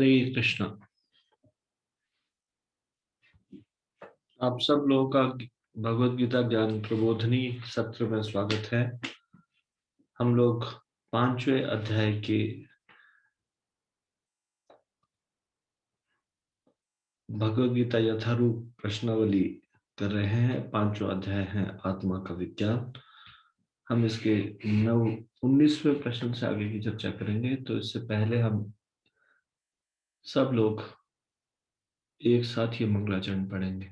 हरे कृष्णा। आप सब लोगों का भगवत गीता ज्ञान प्रबोधनी सत्र में स्वागत है। हम लोग 5वें अध्याय के भगवत गीता यथारूप प्रश्नावली कर रहे हैं। 5वां अध्याय है आत्मा का विज्ञान। हम इसके 19वें प्रश्न से आगे की चर्चा करेंगे। तो इससे पहले हम सब लोग एक साथ ये मंगलाचरण पढ़ेंगे।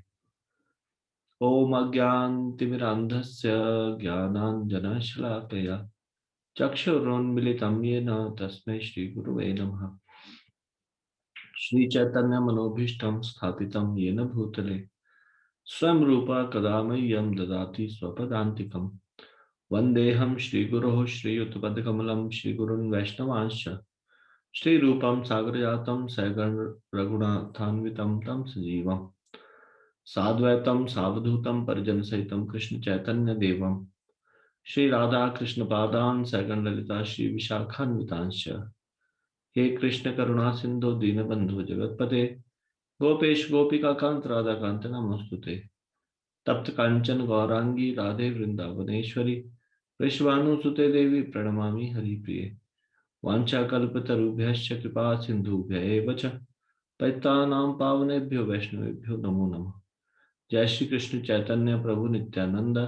ओम अज्ञानतिमिरान्धस्य ज्ञानाञ्जनशलाकया चक्षुरुन्मीलितं येन तस्मै श्रीगुरवे नमः। श्रीचैतन्यमनोभीष्टं स्थापितं येन भूतले स्वयं रूपा कदा मह्यं ददाति स्वपदान्तिकम्। वन्देऽहं श्रीगुरोः श्रीयुतपदकमलं श्रीगुरून् वैष्णवांश्च श्रीरूपं सागरजातं सगण रघुनाथान्वितं तं सजीवम् साद्वैतं सावधूतं परिजनसहितं कृष्ण चैतन्य देवम् श्री राधा कृष्ण पादान् सगण ललिता श्री विशाखान्वितांश्च। हे कृष्ण करुणा सिंधु दीनबंधु जगतपते गोपेश गोपिका कांत राधा कांत नमोस्तुते। तप्त कांचन गौरांगी राधे वृंदावनेश्वरी वृषभानुसुते देवी प्रणमामि हरिप्रिये। वाञ्छाकल्पतरुभ्यश्च कृपा सिन्धुभ्य एव च पतितानां पावनेभ्यो वैष्णवेभ्यो नमो नमः। जय श्री कृष्ण चैतन्य प्रभु नित्यानंद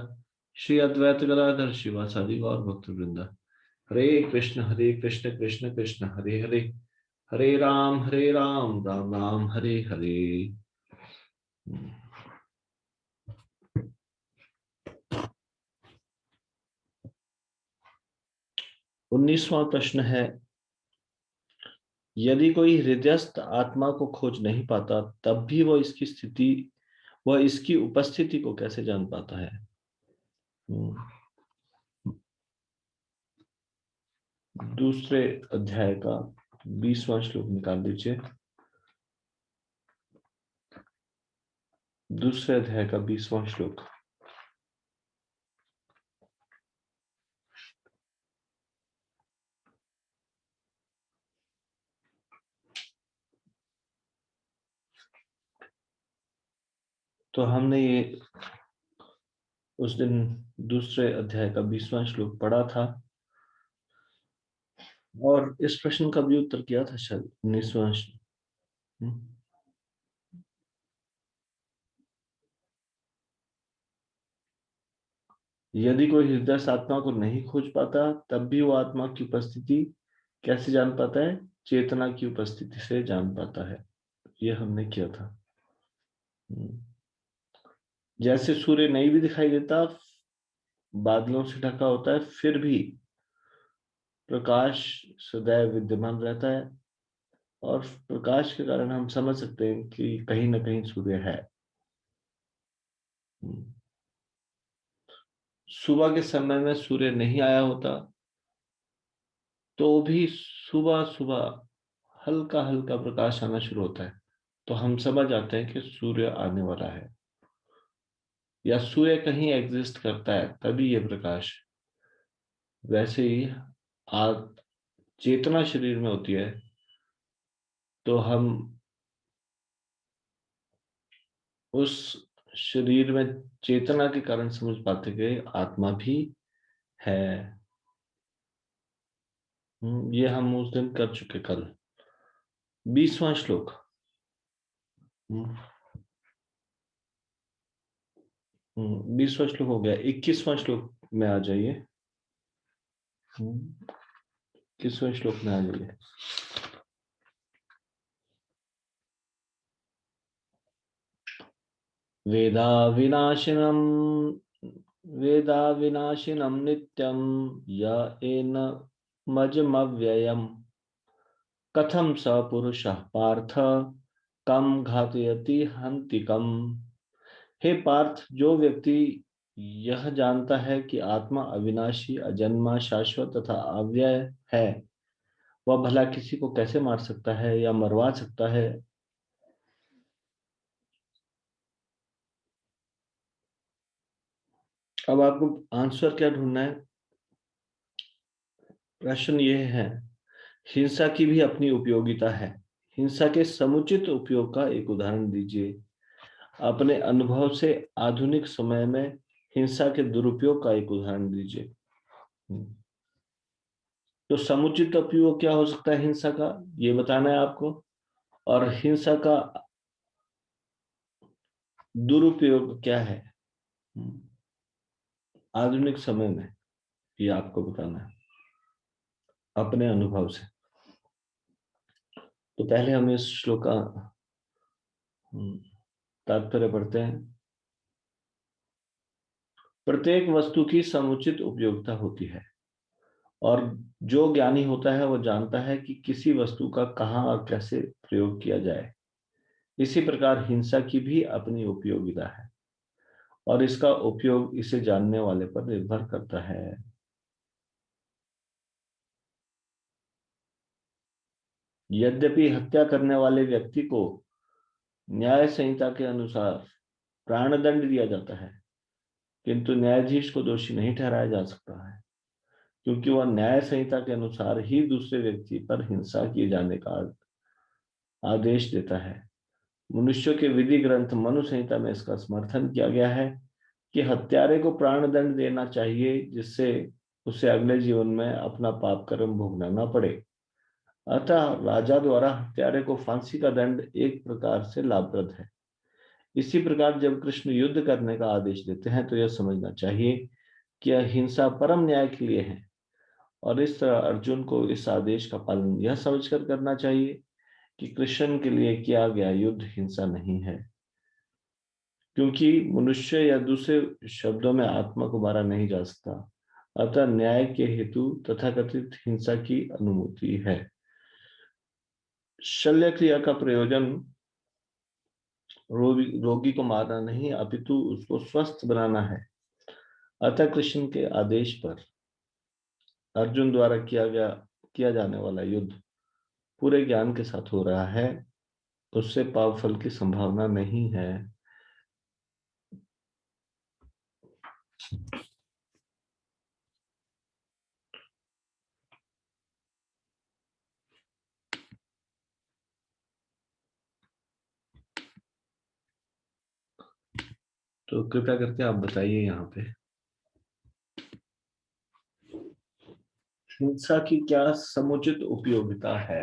श्री अद्वैत गदाधर शिवासादि गौर भक्त वृंद। हरे कृष्ण कृष्ण कृष्ण हरे हरे हरे राम राम राम हरे हरे। 19वां प्रश्न है, यदि कोई हृदयस्थ आत्मा को खोज नहीं पाता तब भी वह इसकी उपस्थिति को कैसे जान पाता है? दूसरे अध्याय का 20वां श्लोक निकाल दीजिए। दूसरे अध्याय का 20वां श्लोक। तो हमने ये उस दिन दूसरे अध्याय का 20वां श्लोक पढ़ा था और इस प्रश्न का भी उत्तर किया था शायद 19वां। यदि कोई हृदय आत्मा को नहीं खोज पाता तब भी वो आत्मा की उपस्थिति कैसे जान पाता है? चेतना की उपस्थिति से जान पाता है। ये हमने किया था। जैसे सूर्य नहीं भी दिखाई देता, बादलों से ढका होता है, फिर भी प्रकाश सदैव विद्यमान रहता है और प्रकाश के कारण हम समझ सकते हैं कि कहीं ना कहीं सूर्य है। सुबह के समय में सूर्य नहीं आया होता तो भी सुबह सुबह हल्का हल्का प्रकाश आना शुरू होता है, तो हम समझ जाते हैं कि सूर्य आने वाला है या सूर्य कहीं एग्जिस्ट करता है, तभी ये प्रकाश। वैसे ही चेतना शरीर में होती है तो हम उस शरीर में चेतना के कारण समझ पाते कि आत्मा भी है। ये हम उस दिन कर चुके कल। 20वां श्लोक। 20वां श्लोक हो गया। 21वां श्लोक में आ जाइए। 21वें श्लोक में आ जाइए। वेदा विनाशिनम नित्यम य एन मजमव्ययम् कथम स पुरुषः पार्थ कम घातयति हन्तिकम्। हे पार्थ, जो व्यक्ति यह जानता है कि आत्मा अविनाशी, अजन्मा, शाश्वत तथा अव्यय है, वह भला किसी को कैसे मार सकता है या मरवा सकता है? अब आपको आंसर क्या ढूंढना है? प्रश्न यह है, हिंसा की भी अपनी उपयोगिता है। हिंसा के समुचित उपयोग का एक उदाहरण दीजिए। अपने अनुभव से आधुनिक समय में हिंसा के दुरुपयोग का एक उदाहरण दीजिए। तो समुचित उपयोग क्या हो सकता है हिंसा का, ये बताना है आपको, और हिंसा का दुरुपयोग क्या है आधुनिक समय में, ये आपको बताना है अपने अनुभव से। तो पहले हम इस श्लोक का तात्पर्य पढ़ते हैं। प्रत्येक वस्तु की समुचित उपयोगिता होती है, और जो ज्ञानी होता है वो जानता है कि किसी वस्तु का कहाँ और कैसे प्रयोग किया जाए। इसी प्रकार हिंसा की भी अपनी उपयोगिता है, और इसका उपयोग इसे जानने वाले पर निर्भर करता है। यद्यपि हत्या करने वाले व्यक्ति को न्याय संहिता के अनुसार प्राणदंड दिया जाता है, किंतु न्यायाधीश को दोषी नहीं ठहराया जा सकता है, क्योंकि वह न्याय संहिता के अनुसार ही दूसरे व्यक्ति पर हिंसा किए जाने का आदेश देता है। मनुष्यों के विधि ग्रंथ मनु संहिता में इसका समर्थन किया गया है कि हत्यारे को प्राणदंड देना चाहिए, जिससे उसे अगले जीवन में अपना पाप कर्म भोगना न पड़े। अतः राजा द्वारा हत्यारे को फांसी का दंड एक प्रकार से लाभप्रद है। इसी प्रकार जब कृष्ण युद्ध करने का आदेश देते हैं तो यह समझना चाहिए कि यह हिंसा परम न्याय के लिए है, और इस तरह अर्जुन को इस आदेश का पालन यह समझकर करना चाहिए कि कृष्ण के लिए किया गया युद्ध हिंसा नहीं है, क्योंकि मनुष्य या दूसरे शब्दों में आत्मा को मारा नहीं जा सकता। अतः न्याय के हेतु तथाकथित हिंसा की अनुमति है। शल्य क्रिया का प्रयोजन रोगी को मारना नहीं, अपितु उसको स्वस्थ बनाना है। अतः कृष्ण के आदेश पर अर्जुन द्वारा किया जाने वाला युद्ध पूरे ज्ञान के साथ हो रहा है, उससे पाप फल की संभावना नहीं है। तो कृपया करके आप बताइए यहाँ पे हिंसा की क्या समुचित उपयोगिता है,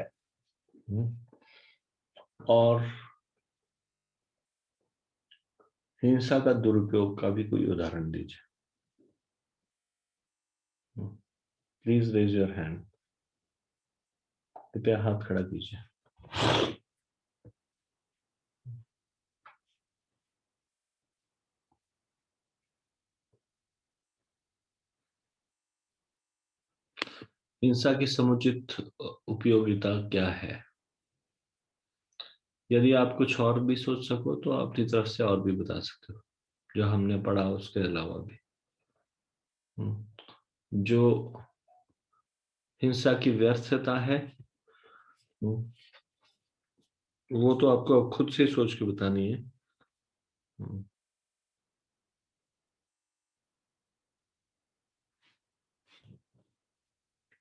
और हिंसा का दुरुपयोग का भी कोई उदाहरण दीजिए। प्लीज रेज योर हैंड, कृपया हाथ खड़ा कीजिए। हिंसा की समुचित उपयोगिता क्या है? यदि आप कुछ और भी सोच सको तो अपनी तरफ से और भी बता सकते हो, जो हमने पढ़ा उसके अलावा भी। जो हिंसा की व्यर्थता है वो तो आपको खुद से सोच के बतानी है।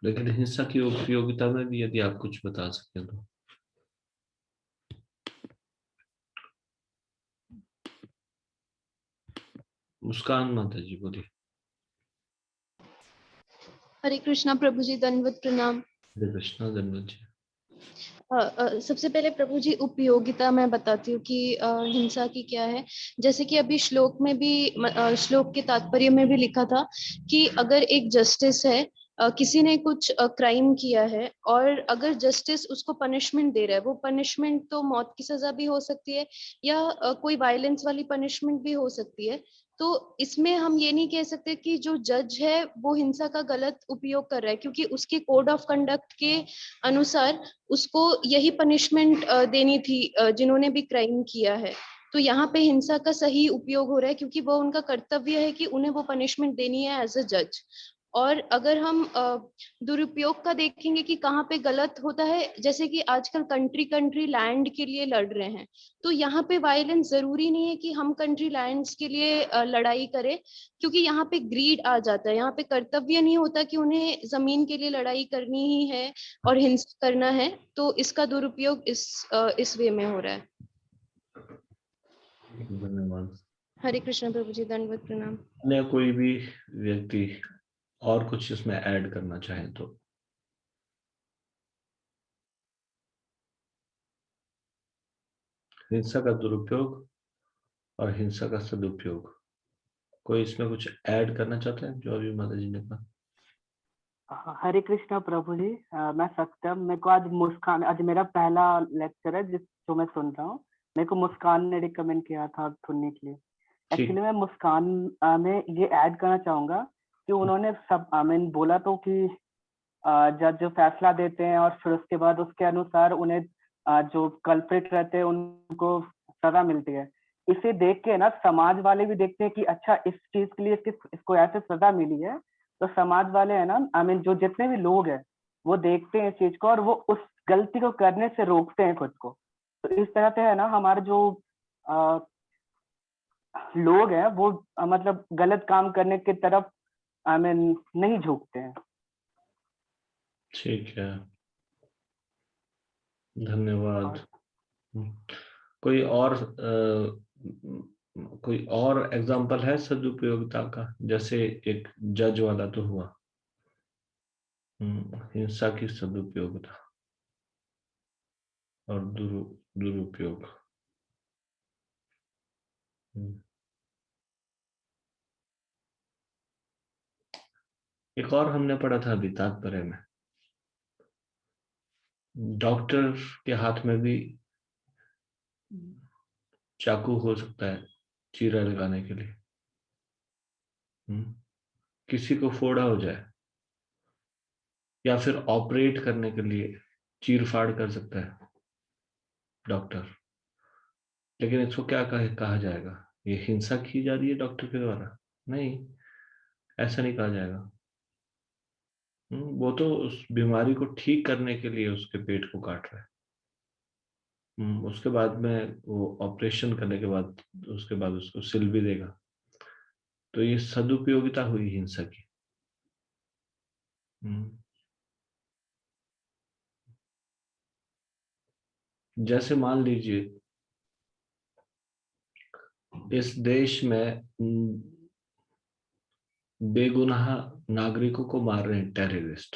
लेकिन हिंसा की उपयोगिता में भी यदि आप कुछ बता सकते तो। मुस्कान माता जी बोलिए। हरे कृष्णा प्रभु जी, दंडवत प्रणाम। हरे कृष्णा, दंडवत जी। सबसे पहले प्रभु जी उपयोगिता मैं बताती हूँ कि हिंसा की क्या है। जैसे कि अभी श्लोक में भी श्लोक के तात्पर्य में भी लिखा था कि अगर एक जस्टिस है, किसी ने कुछ क्राइम किया है और अगर जस्टिस उसको पनिशमेंट दे रहा है, वो पनिशमेंट तो मौत की सजा भी हो सकती है या कोई वायलेंस वाली पनिशमेंट भी हो सकती है। तो इसमें हम ये नहीं कह सकते कि जो जज है वो हिंसा का गलत उपयोग कर रहा है, क्योंकि उसके कोड ऑफ कंडक्ट के अनुसार उसको यही पनिशमेंट देनी थी जिन्होंने भी क्राइम किया है। तो यहाँ पे हिंसा का सही उपयोग हो रहा है, क्योंकि वो उनका कर्तव्य है कि उन्हें वो पनिशमेंट देनी है एज अ जज। और अगर हम दुरुपयोग का देखेंगे कि कहाँ पे गलत होता है, जैसे कि आजकल कंट्री कंट्री लैंड के लिए लड़ रहे हैं, तो यहाँ पे वायलेंस जरूरी नहीं है कि हम कंट्री लैंड्स के लिए लड़ाई करें, क्योंकि यहाँ पे ग्रीड आ जाता है। यहाँ पे कर्तव्य नहीं होता कि उन्हें जमीन के लिए लड़ाई करनी ही है और हिंसा करना है, तो इसका दुरुपयोग इस वे में हो रहा है। धन्यवाद। हरे कृष्ण प्रभु जी, दंडवत प्रणाम। अन्य कोई भी व्यक्ति और कुछ इसमें ऐड करना चाहे तो? हिंसा का दुरुपयोग और हिंसा का सदुपयोग, कोई इसमें कुछ ऐड करना चाहते हैं जो अभी माता जी ने कहा? हरे कृष्णा प्रभु जी। मैं सत्यम, मेरे को आज मुस्कान, आज मेरा पहला लेक्चर है जो मैं सुन रहा हूँ। मेरे को मुस्कान ने रिकमेंड किया था सुनने के लिए। एक्चुअली मैं मुस्कान में ये ऐड करना चाहूंगा कि उन्होंने सब मीन बोला तो कि जज जो फैसला देते हैं और फिर उसके बाद उसके अनुसार उन्हें जो कल्प्रिट रहते हैं उनको सजा मिलती है। इसे देख के ना समाज वाले भी देखते हैं कि अच्छा इस चीज के लिए इसको ऐसे सजा मिली है, तो समाज वाले है ना, आई मीन जो जितने भी लोग हैं वो देखते हैं इस चीज को और वो उस गलती को करने से रोकते हैं खुद को। तो इस तरह से है ना हमारे जो लोग हैं वो मतलब गलत काम करने की तरफ आई मीन नहीं झुकते हैं। ठीक है, धन्यवाद। कोई और एग्जांपल है सदुपयोगिता का? जैसे एक जज वाला तो हुआ, हिंसा की सदुपयोगिता और दुरुपयोग। एक और हमने पढ़ा था अभी तात्पर्य में, डॉक्टर के हाथ में भी चाकू हो सकता है चीरा लगाने के लिए। किसी को फोड़ा हो जाए या फिर ऑपरेट करने के लिए चीर फाड़ कर सकता है डॉक्टर, लेकिन इसको क्या कहा जाएगा? ये हिंसा की जा रही है डॉक्टर के द्वारा? नहीं, ऐसा नहीं कहा जाएगा। वो तो उस बीमारी को ठीक करने के लिए उसके पेट को काट रहा है। उसके बाद में वो ऑपरेशन करने के बाद उसके बाद उसको सिल भी देगा। तो ये सदुपयोगिता हुई हिंसा की। जैसे मान लीजिए इस देश में बेगुनाह नागरिकों को मार रहे हैं टेररिस्ट,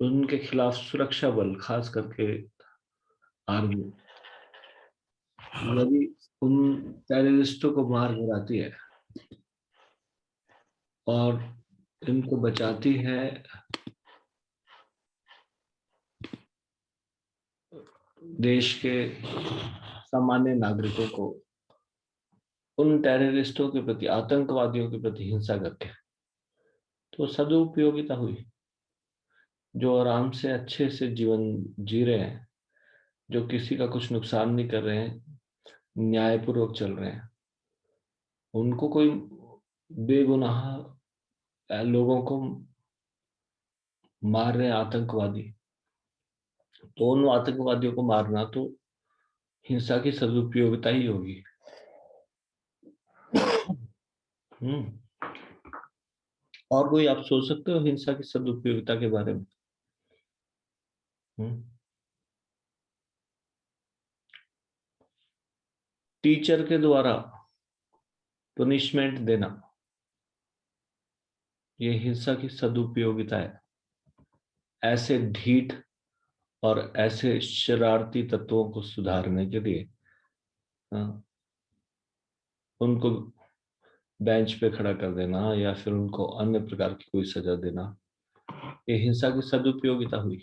उनके खिलाफ सुरक्षा बल, खास करके आर्मी, यदि उन टेररिस्टों को मार गिराती है और इनको बचाती है देश के सामान्य नागरिकों को, उन टेररिस्टों के प्रति, आतंकवादियों के प्रति हिंसा करके, तो सदुपयोगिता हुई। जो आराम से अच्छे से जीवन जी रहे हैं, जो किसी का कुछ नुकसान नहीं कर रहे हैं, न्यायपूर्वक चल रहे हैं, उनको कोई बेगुनाह लोगों को मार रहे हैं आतंकवादी, तो उन आतंकवादियों को मारना तो हिंसा की सदुपयोगिता ही होगी। और कोई आप सोच सकते हो हिंसा की सदुपयोगिता के बारे में? टीचर के द्वारा पनिशमेंट देना, ये हिंसा की सदुपयोगिता है। ऐसे ढीठ और ऐसे शरारती तत्वों को सुधारने के लिए उनको बेंच पे खड़ा कर देना या फिर उनको अन्य प्रकार की कोई सजा देना, ये हिंसा की सदुपयोगिता हुई।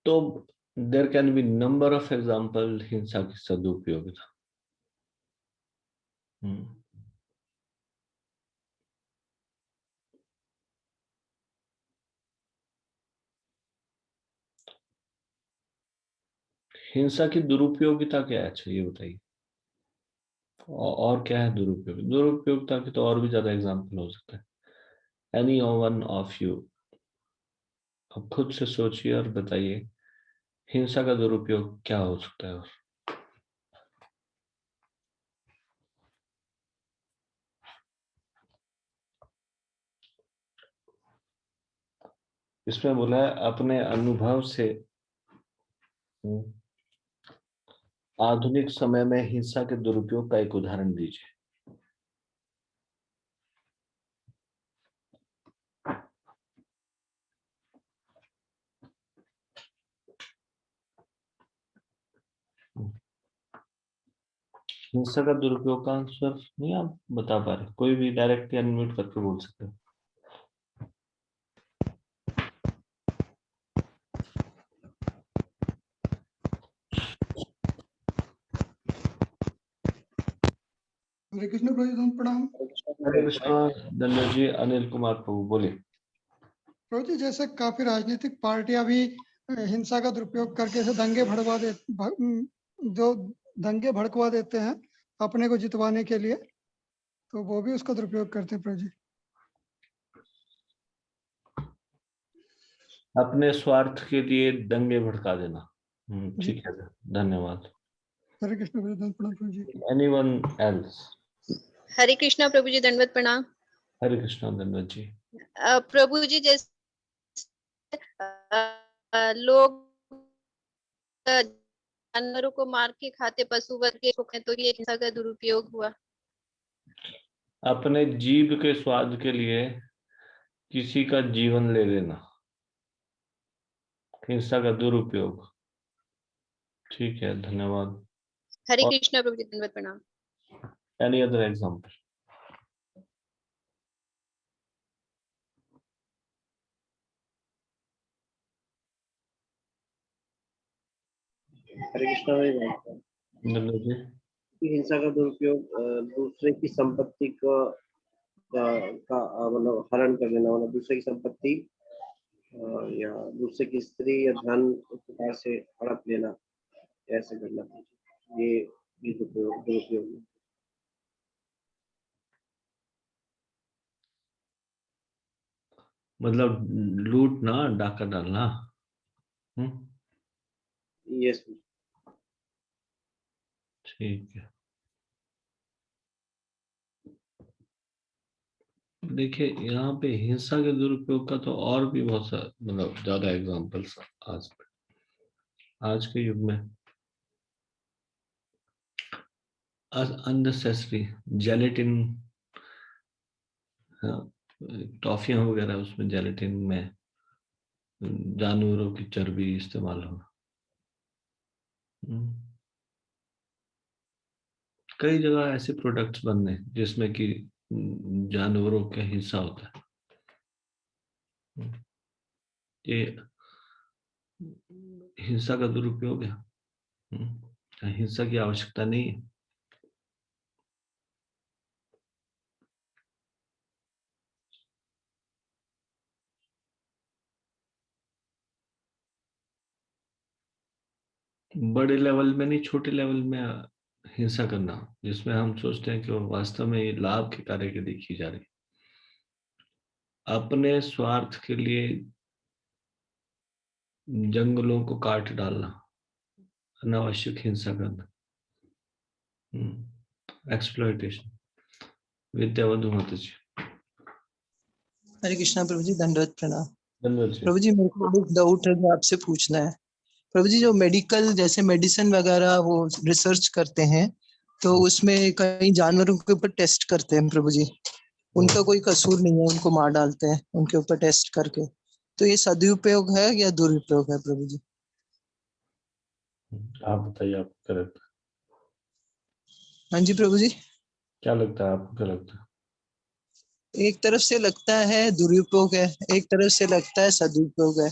तो there can be number of example हिंसा की सदुपयोगिता। हिंसा की दुरुपयोगिता क्या है? अच्छा ये बताइए, और क्या है दुरुपयोग? दुरुपयोगिता की तो और भी ज्यादा एग्जाम्पल हो सकता है। एनी वन ऑफ यू, अब खुद से सोचिए और बताइए हिंसा का दुरुपयोग क्या हो सकता है। और इसमें बोला है अपने अनुभव से आधुनिक समय में हिंसा के दुरुपयोग का एक उदाहरण दीजिए। हिंसा का दुरुपयोग का आंसर नहीं आप बता पा रहे? कोई भी डायरेक्ट या अनम्यूट करके बोल सकते हो। हरे कृष्ण प्रभु जी, प्रणाम। हरे कृष्णा धन्य जी। अनिल कुमार प्रभु बोलिए। प्रभु जी, जैसे काफी राजनीतिक पार्टियां भी हिंसा का दुरुपयोग करके ऐसे जो दंगे भड़कवा देते हैं अपने को जितवाने के लिए, तो वो भी उसका दुरुपयोग करते हैं प्रभु जी। अपने स्वार्थ के लिए दंगे भड़का देना। ठीक है, धन्यवाद। हरे कृष्ण प्रभु जी, प्रणाम प्रभु जी। Anyone else? हरे कृष्णा प्रभु जी, दंडवत प्रणाम। हरे कृष्णा धन्यवाद जी। प्रभु जी, जैसे लोग जानवरों को मार के खाते, पशु वर्ग के, तो ये हिंसा का दुरुपयोग हुआ। अपने जीभ के स्वाद के लिए किसी का जीवन ले लेना, हिंसा का दुरुपयोग। ठीक है, धन्यवाद। हरे कृष्णा प्रभु जी, दंडवत प्रणाम। Any other example? Hare Krishna धन्यवाद जी। हिंसा का दुरुपयोग दूसरे की संपत्ति का मतलब हरण कर लेना, मतलब दूसरे की संपत्ति या दूसरे की स्त्री या धन उस प्रकार से हड़प लेना, ऐसे करना, ये दुरुपयोग है। मतलब लूटना, डाका डालना। यस। ठीक है, देखिए यहाँ पे हिंसा के दुरुपयोग का तो और भी बहुत सा मतलब ज्यादा एग्जांपल्स आज के युग में। अननेसेसरी जेलेटिन, टॉफियां वगैरह, उसमें जेलेटिन में जानवरों की चर्बी इस्तेमाल होना। कई जगह ऐसे प्रोडक्ट्स बनने जिसमें कि जानवरों का हिस्सा होता है। ये हिंसा का दुरुपयोग है। हिंसा की आवश्यकता नहीं है। बड़े लेवल में नहीं, छोटे लेवल में हिंसा करना जिसमें हम सोचते हैं कि वो वास्तव में ये लाभ के कार्य के लिए की जा रही, अपने स्वार्थ के लिए जंगलों को काट डालना, अनावश्यक हिंसा करना, एक्सप्लॉयटेशन। विद्यावंत माता जी। हरे कृष्णा प्रभु जी, दंडवत प्रणाम। धन्यवाद जी। प्रभु जी, मेरे को एक डाउट है जो आपसे पूछना है। प्रभु जी, जो मेडिकल जैसे मेडिसिन वगैरह वो रिसर्च करते हैं, तो उसमें कई जानवरों के ऊपर टेस्ट करते हैं प्रभु जी, उनका कोई कसूर नहीं है, उनको मार डालते हैं उनके ऊपर टेस्ट करके, तो ये सदुपयोग है या दुरुपयोग है प्रभु जी? आप बताइए, आपको क्या लगता है? हाँ जी प्रभु जी। क्या लगता है आपको, क्या लगता है? एक तरफ से लगता है दुरुपयोग है, एक तरफ से लगता है सदुपयोग है।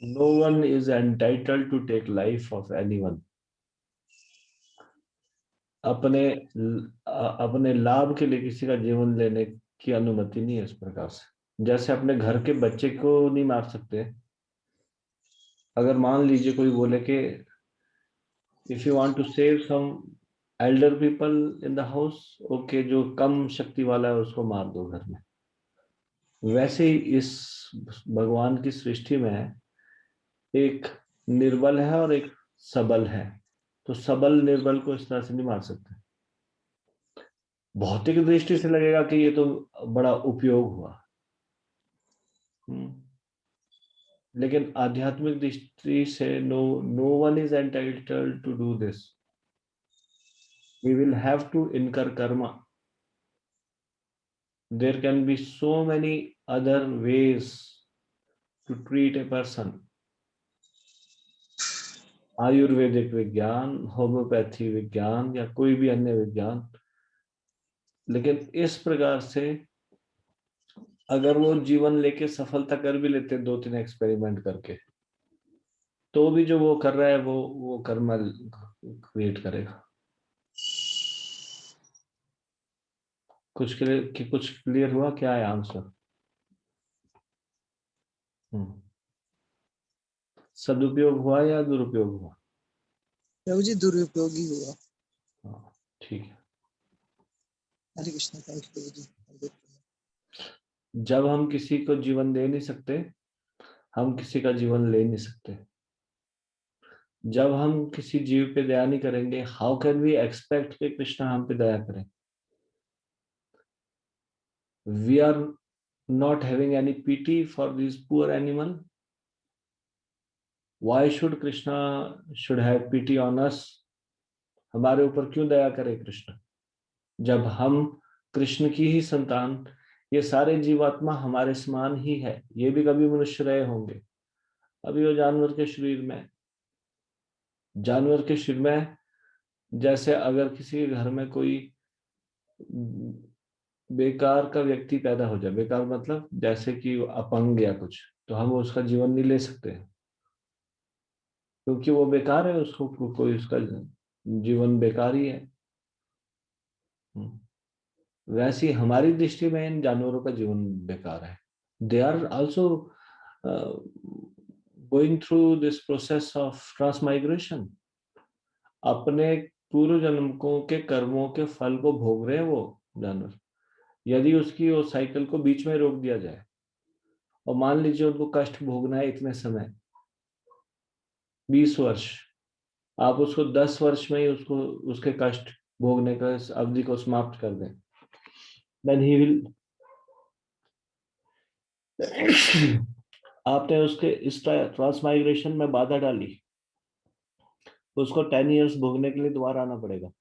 No one is entitled to take life of anyone. अपने लाभ के लिए किसी का जीवन लेने की अनुमति नहीं है इस प्रकार से। जैसे अपने घर के बच्चे को नहीं मार सकते, अगर मान लीजिए कोई बोले कि if you want to save some elder people in the house, okay, जो कम शक्ति वाला है उसको मार दो घर में। वैसे ही इस भगवान की सृष्टि में एक निर्बल है और एक सबल है, तो सबल निर्बल को इस तरह से नहीं मार सकते। भौतिक दृष्टि से लगेगा कि ये तो बड़ा उपयोग हुआ, लेकिन आध्यात्मिक दृष्टि से no one is entitled to do this. We will have to incur karma. There can be so many other ways to treat a person. Ayurvedic विज्ञान, होम्योपैथी विज्ञान या कोई भी अन्य विज्ञान, लेकिन इस प्रकार से अगर वो जीवन लेके सफलता कर भी लेते 2-3 एक्सपेरिमेंट करके, तो भी जो वो कर रहा है वो कर्म क्रिएट करेगा। कुछ क्लियर हुआ? क्या है आंसर? सदुपयोग हुआ या दुरुपयोग हुआ? प्रभु जी दुरुपयोग ही हुआ। हाँ, ठीक है। हरे कृष्ण। थैंक यू प्रभु जी। जब हम किसी को जीवन दे नहीं सकते, हम किसी का जीवन ले नहीं सकते। जब हम किसी जीव पे दया नहीं करेंगे, हाउ कैन वी एक्सपेक्ट कि कृष्ण हम पे दया करें? We are not having any pity for this poor animal. Why should Krishna should have pity on us? हमारे ऊपर क्यों दया करे कृष्ण, जब हम कृष्ण की ही संतान, ये सारे जीवात्मा हमारे समान ही है। ये भी कभी मनुष्य रहे होंगे, अभी वो जानवर के शरीर में, जानवर के शरीर में। जैसे अगर किसी के घर में कोई बेकार का व्यक्ति पैदा हो जाए, बेकार मतलब जैसे कि अपंग या कुछ, तो हम उसका जीवन नहीं ले सकते क्योंकि वो बेकार है, उसको कोई उसका जीवन बेकार ही है। वैसे हमारी दृष्टि में इन जानवरों का जीवन बेकार है। They are also going through this process of transmigration. अपने पूर्व जन्मों के कर्मों के फल को भोग रहे हैं वो जानवर। यदि उसकी वो साइकिल को बीच में रोक दिया जाए और मान लीजिए उनको कष्ट भोगना है इतने समय, 20 वर्ष, आप उसको 10 वर्ष में ही उसको उसके कष्ट भोगने का अवधि को समाप्त कर दें, देन ही विल आपने उसके इस ट्रांसमाइग्रेशन में बाधा डाली, तो उसको 10 इयर्स भोगने के लिए दोबारा आना पड़ेगा।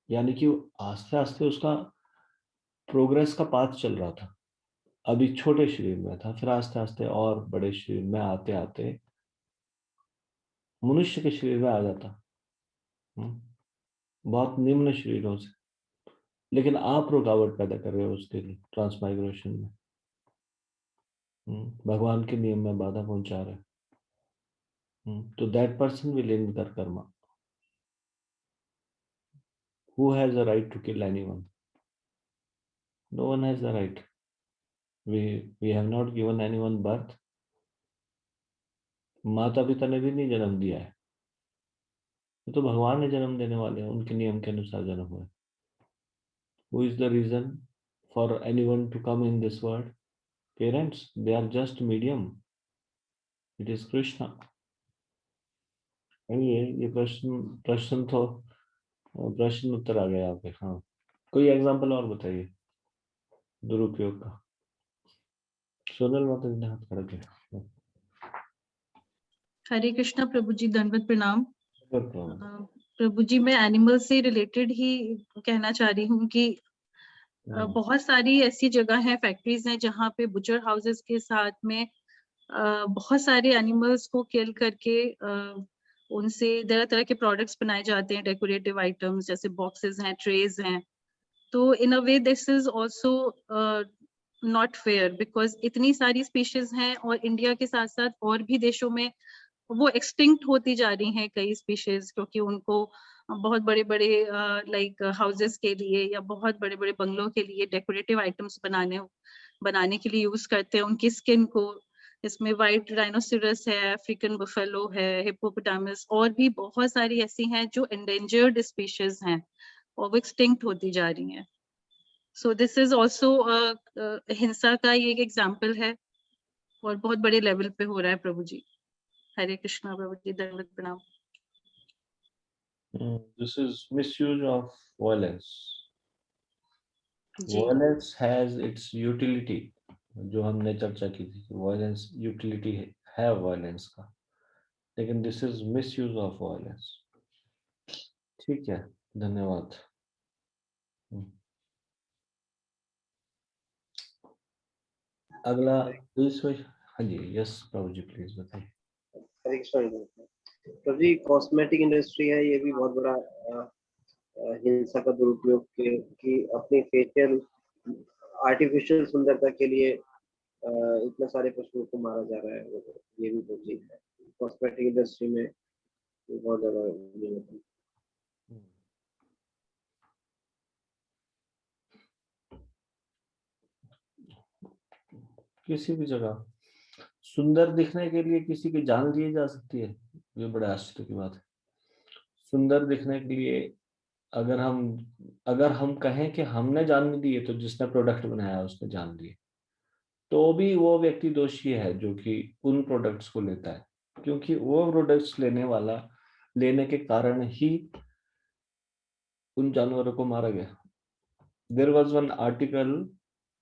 यानी कि आस्ते आस्ते उसका प्रोग्रेस का पाथ चल रहा था। अभी छोटे शरीर में था, फिर आस्ते आस्ते और बड़े शरीर में आते आते मनुष्य के शरीर में आ जाता, बहुत निम्न शरीरों से। लेकिन आप रुकावट पैदा कर रहे हो उसके लिए ट्रांसमाइग्रेशन में, भगवान के नियम में बाधा पहुंचा रहे हैं। तो दैट पर्सन विल इनकर Karma. Who has the right to kill anyone? No one has the right. We have not given anyone birth. माता पिता ने भी नहीं जन्म दिया है, तो भगवान ने जन्म देने वाले हैं, उनके नियम के अनुसार जन्म हुआ है। Who is the reason for anyone to come in this world? Parents, they are just medium. It is Krishna. ये प्रश्न तो प्रश्न उत्तर आ गया आपके। हाँ, कोई एग्जांपल और बताइए दुरुपयोग का। सोनल माता जी ने हाथ खड़ा किया। हरे कृष्णा प्रभु जी, दंडवत प्रणाम। प्रभु जी, मैं एनिमल से रिलेटेड ही कहना चाह रही हूँ कि बहुत सारी ऐसी जगह है, फैक्ट्रीज हैं, जहाँ पे बुचर हाउसेस के साथ में बहुत सारे एनिमल्स को किल करके उनसे तरह तरह के प्रोडक्ट्स बनाए जाते हैं, डेकोरेटिव आइटम्स जैसे बॉक्सेस हैं, ट्रेज हैं। तो in a way this is also not fair, because इतनी सारी स्पीशीज हैं और इंडिया के साथ साथ और भी देशों में वो एक्सटिंक्ट होती जा रही हैं कई स्पीशीज, क्योंकि उनको बहुत बड़े बड़े लाइक हाउसेस के लिए या बहुत बड़े बड़े बंगलों के लिए डेकोरेटिव आइटम्स बनाने के लिए यूज करते हैं उनकी स्किन को, इसमें व्हाइट राइनोसिरस है, अफ्रीकन बफेलो है, हिप्पोपोटामस, और भी बहुत सारी ऐसी हैं जो एंडेंजर्ड स्पीशीज हैं और वो एक्सटिंक्ट होती जा रही हैं। सो दिस इज ऑल्सो हिंसा का ये एक एग्जाम्पल है और बहुत बड़े लेवल पे हो रहा है प्रभु जी। हरे कृष्णा प्रभु जी, दंडवत प्रणाम। This is misuse of violence. Ji Violence has its utility. जो हमने चर्चा की थी, वायलेंस यूटिलिटी है वायलेंस का, लेकिन this is misuse of violence. ठीक है, धन्यवाद। अगला प्लीज। हाँ जी, यस प्रभु जी प्लीज बताइए। हरे कृष्ण प्रभु जी, कॉस्मेटिक इंडस्ट्री है, ये भी बहुत बड़ा हिंसा का दुरुपयोग कि अपनी फेशियल आर्टिफिशियल सुंदरता के लिए इतने सारे पशुओं को मारा जा रहा है, ये भी बहुत चीज है। कॉस्मेटिक इंडस्ट्री में बहुत ज्यादा ये होता है। किसी भी जगह सुंदर दिखने के लिए किसी की जान ली जा सकती है, ये बड़ा आश्चर्य की बात है। सुंदर दिखने के लिए अगर हम कहें कि हमने जान नहीं दी है, तो जिसने प्रोडक्ट बनाया उसने जान ली, तो भी वो व्यक्ति दोषी है जो कि उन प्रोडक्ट्स को लेता है, क्योंकि वो प्रोडक्ट्स लेने के कारण ही उन जानवरों को मारा गया। There was one article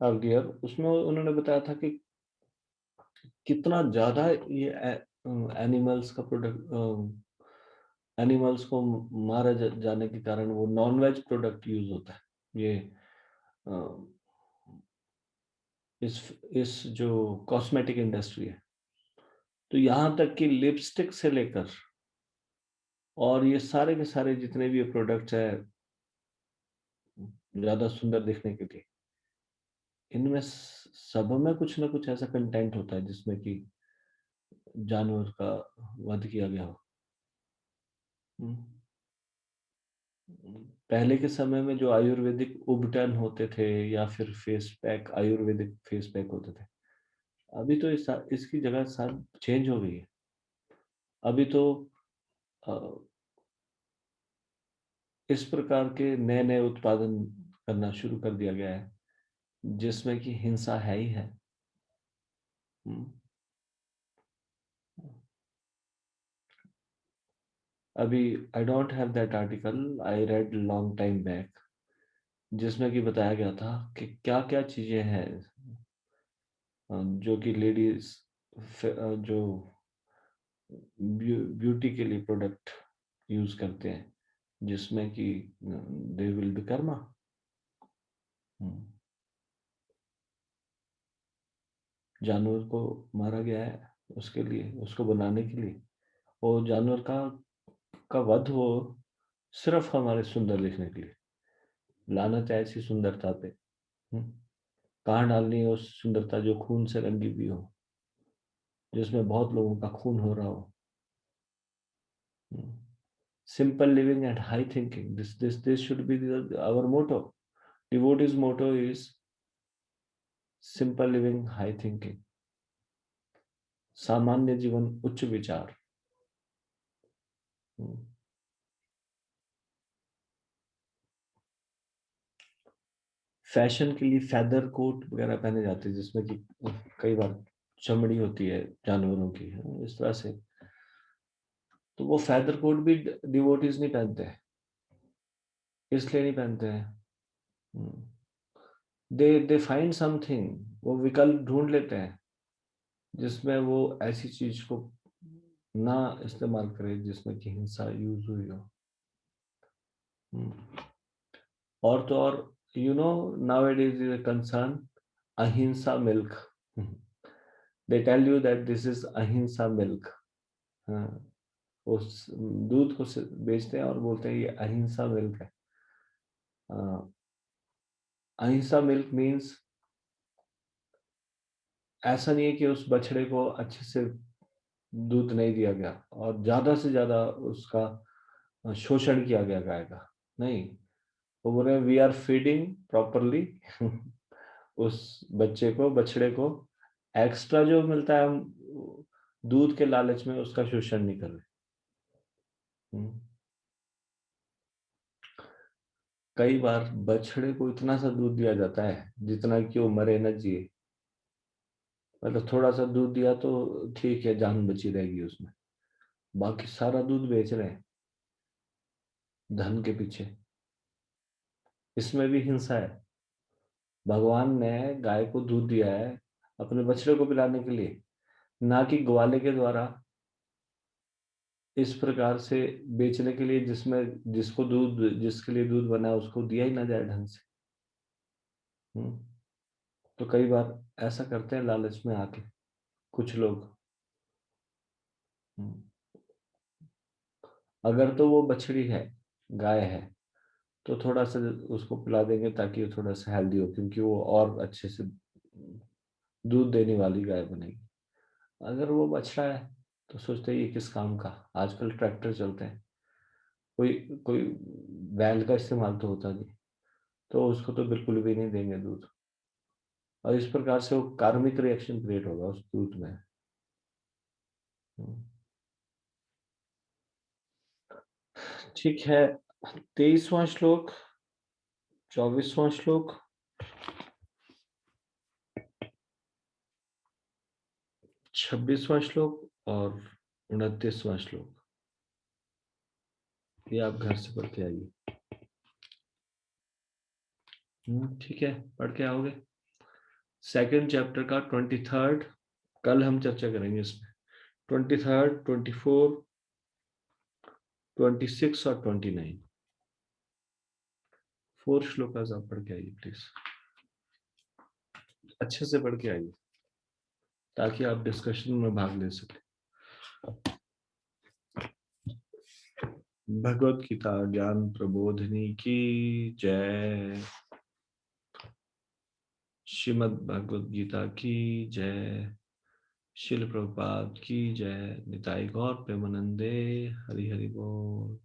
earlier, उसमें उन्होंने बताया था कि कितना ज्यादा ये एनिमल्स का प्रोडक्ट, एनिमल्स को मारा जाने के कारण वो नॉन वेज प्रोडक्ट यूज होता है। ये इस जो कॉस्मेटिक इंडस्ट्री है, तो यहाँ तक कि लिपस्टिक से लेकर और ये सारे के सारे जितने भी प्रोडक्ट्स है ज्यादा सुंदर दिखने के लिए, इनमें सब में कुछ ना कुछ ऐसा कंटेंट होता है जिसमें कि जानवर का वध किया गया हो। पहले के समय में जो आयुर्वेदिक उबटन होते थे या फिर face pack, Ayurvedic face pack होते थे, अभी तो इसकी जगह सब चेंज हो गई है। अभी तो इस प्रकार के नए नए उत्पादन करना शुरू कर दिया गया है जिसमें कि हिंसा है ही है। अभी I don't have that article, I read long time back, जिसमें कि बताया गया था कि क्या क्या चीजें हैं जो कि लेडीज जो ब्यूटी के लिए प्रोडक्ट यूज करते हैं, जिसमें कि दे विल बी कर्मा। जानवर को मारा गया है उसके लिए, उसको बनाने के लिए, और जानवर का वध हो सिर्फ हमारे सुंदर दिखने के लिए। लानत है ऐसी सुंदरता पे। कहाँ डालनी है उस सुंदरता जो खून से रंगी हुई हो, जिसमें बहुत लोगों का खून हो रहा हो। Simple living and high thinking, this should be our motto. Devotee's motto is simple living, high thinking. सामान्य जीवन, उच्च विचार। फैशन के लिए फेदर कोट वगैरह पहने जाते हैं, जिसमें कि कई बार चमड़ी होती है जानवरों की, इस तरह से। तो वो फेदर कोट भी डिवोटीज नहीं पहनते हैं, इसलिए नहीं पहनते हैं। दे फाइंड समथिंग, वो विकल्प ढूंढ लेते हैं जिसमें वो ऐसी चीज को ना इस्तेमाल करे जिसमें कि हिंसा यूज हुई हो। और तो और nowadays is a concern अहिंसा milk. they tell you that this is अहिंसा मिल्क। उस दूध को बेचते हैं और बोलते हैं ये अहिंसा मिल्क है। अहिंसा मिल्क मीन्स ऐसा नहीं है कि उस बछड़े को अच्छे से दूध नहीं दिया गया और ज्यादा से ज्यादा उसका शोषण किया गया गाय का, नहीं। वो बोल रहे हैं वी आर फीडिंग प्रॉपरली उस बच्चे को, बछड़े को एक्स्ट्रा जो मिलता है हम दूध के लालच में उसका शोषण नहीं कर रहे। कई बार बछड़े को इतना सा दूध दिया जाता है जितना कि वो मरे न जिए, मतलब थोड़ा सा दूध दिया तो ठीक है, जान बची रहेगी उसमें, बाकी सारा दूध बेच रहे हैं धन के पीछे। इसमें भी हिंसा है। भगवान ने गाय को दूध दिया है अपने बछड़े को पिलाने के लिए, ना कि ग्वाले के द्वारा इस प्रकार से बेचने के लिए जिसको दूध, जिसके लिए दूध बना है उसको दिया ही ना जाए ढंग से। तो कई बार ऐसा करते हैं लालच में आके कुछ लोग। अगर तो वो बछड़ी है, गाय है, तो थोड़ा सा उसको पिला देंगे ताकि वो थोड़ा सा हेल्दी हो, क्योंकि वो और अच्छे से दूध देने वाली गाय बनेगी। अगर वो बछड़ा है तो सोचते हैं ये किस काम का, आजकल ट्रैक्टर चलते हैं, कोई कोई बैल का इस्तेमाल तो होता नहीं, तो उसको तो बिल्कुल भी नहीं देंगे दूध। और इस प्रकार से वो कार्मिक रिएक्शन क्रिएट होगा उस दूध में। ठीक है, 23वां श्लोक, 24वां श्लोक, 26वां श्लोक और 29वां श्लोक, ये आप घर से पढ़ के आइए। ठीक है, पढ़ के आओगे। सेकंड चैप्टर का 23rd, कल हम चर्चा करेंगे इसमें। 23rd, 24, 26 और 29, 4 श्लोक आप पढ़ के आइए प्लीज, अच्छे से पढ़ के आइए ताकि आप डिस्कशन में भाग ले सके। भगवत गीता ज्ञान प्रबोधिनी की जय। श्रीमद् भगवत गीता की जय। शिल प्रभुपाद की जय। निताई गौर प्रेमानंदे। हरि हरि बोल।